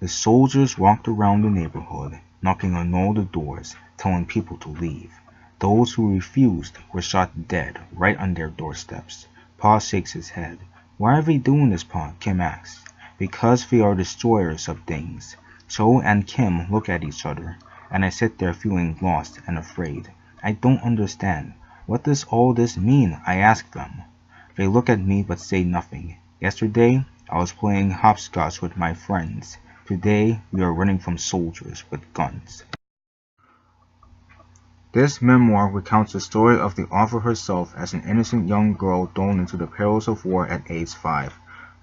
The soldiers walked around the neighborhood, knocking on all the doors, telling people to leave. Those who refused were shot dead right on their doorsteps. Pa shakes his head. Why are they doing this, Pa? Kim asks. Because they are destroyers of things. Cho and Kim look at each other, and I sit there feeling lost and afraid. I don't understand. What does all this mean? I ask them. They look at me but say nothing. Yesterday, I was playing hopscotch with my friends. Today, we are running from soldiers with guns. This memoir recounts the story of the author herself as an innocent young girl thrown into the perils of war at age 5.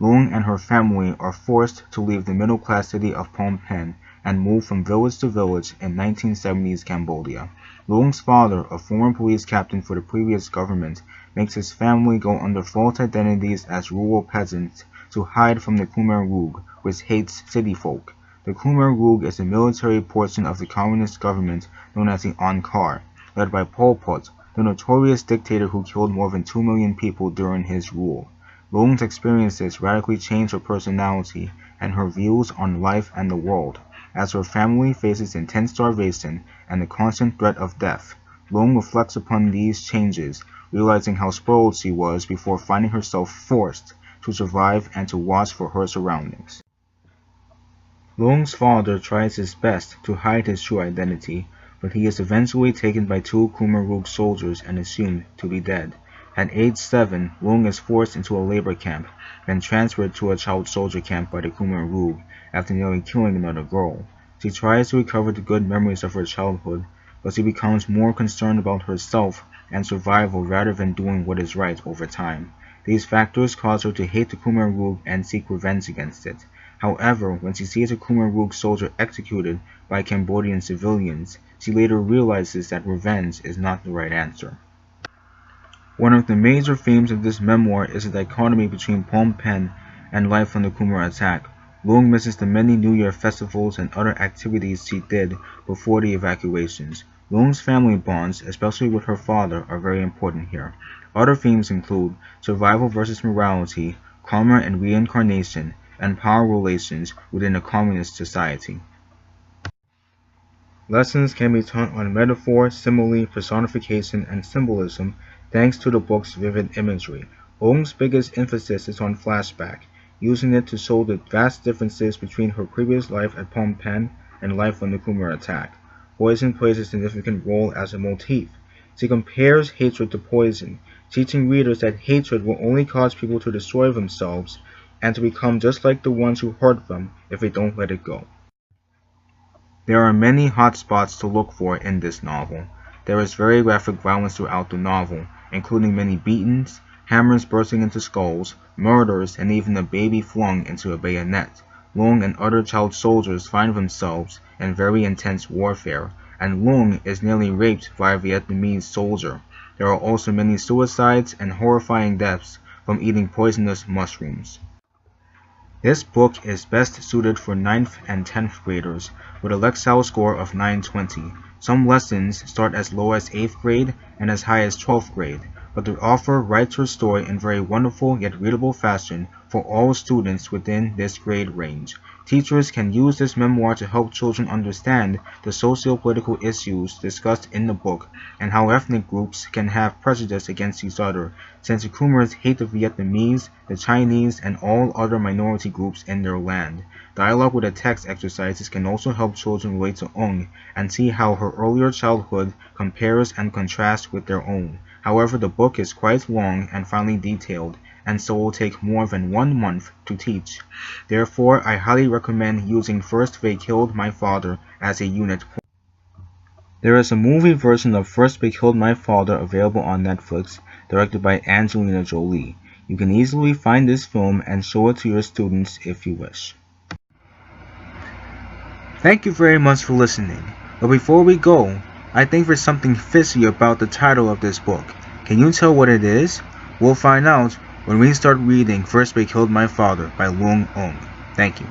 Loung and her family are forced to leave the middle-class city of Phnom Penh and move from village to village in 1970s Cambodia. Loung's father, a former police captain for the previous government, makes his family go under false identities as rural peasants to hide from the Khmer Rouge, which hates city folk. The Khmer Rouge is a military portion of the communist government known as the Angkar, led by Pol Pot, the notorious dictator who killed more than 2 million people during his rule. Loung's experiences radically change her personality and her views on life and the world. As her family faces intense starvation and the constant threat of death, Loung reflects upon these changes, realizing how spoiled she was before finding herself forced to survive and to watch for her surroundings. Loung's father tries his best to hide his true identity, but he is eventually taken by 2 Khmer Rouge soldiers and assumed to be dead. At age 7, Loung is forced into a labor camp, then transferred to a child soldier camp by the Khmer Rouge after nearly killing another girl. She tries to recover the good memories of her childhood, but she becomes more concerned about herself and survival rather than doing what is right over time. These factors cause her to hate the Khmer Rouge and seek revenge against it. However, when she sees a Khmer Rouge soldier executed by Cambodian civilians, she later realizes that revenge is not the right answer. One of the major themes of this memoir is the dichotomy between Phnom Penh and life on the Khmer attack. Loung misses the many New Year festivals and other activities she did before the evacuations. Loung's family bonds, especially with her father, are very important here. Other themes include survival versus morality, karma and reincarnation, and power relations within a communist society. Lessons can be taught on metaphor, simile, personification, and symbolism thanks to the book's vivid imagery. Loung's biggest emphasis is on flashback, using it to show the vast differences between her previous life at Phnom Penh and life on the Khmer attack. Poison plays a significant role as a motif. She compares hatred to poison, teaching readers that hatred will only cause people to destroy themselves and to become just like the ones who hurt them if they don't let it go. There are many hot spots to look for in this novel. There is very graphic violence throughout the novel, including many beatings, hammers bursting into skulls, murders, and even a baby flung into a bayonet. Loung and other child soldiers find themselves in very intense warfare, and Loung is nearly raped by a Vietnamese soldier. There are also many suicides and horrifying deaths from eating poisonous mushrooms. This book is best suited for 9th and 10th graders with a Lexile score of 920. Some lessons start as low as 8th grade and as high as 12th grade, but the author writes her story in very wonderful yet readable fashion for all students within this grade range. Teachers can use this memoir to help children understand the socio-political issues discussed in the book and how ethnic groups can have prejudice against each other, since the Khmers hate the Vietnamese, the Chinese, and all other minority groups in their land. Dialogue with the text exercises can also help children relate to Ung and see how her earlier childhood compares and contrasts with their own. However, the book is quite long and finely detailed, and so will take more than 1 month to teach. Therefore, I highly recommend using First They Killed My Father as a unit point. There is a movie version of First They Killed My Father available on Netflix, directed by Angelina Jolie. You can easily find this film and show it to your students if you wish. Thank you very much for listening. But before we go, I think there's something fishy about the title of this book. Can you tell what it is? We'll find out when we start reading First They Killed My Father by Loung Ung. Thank you.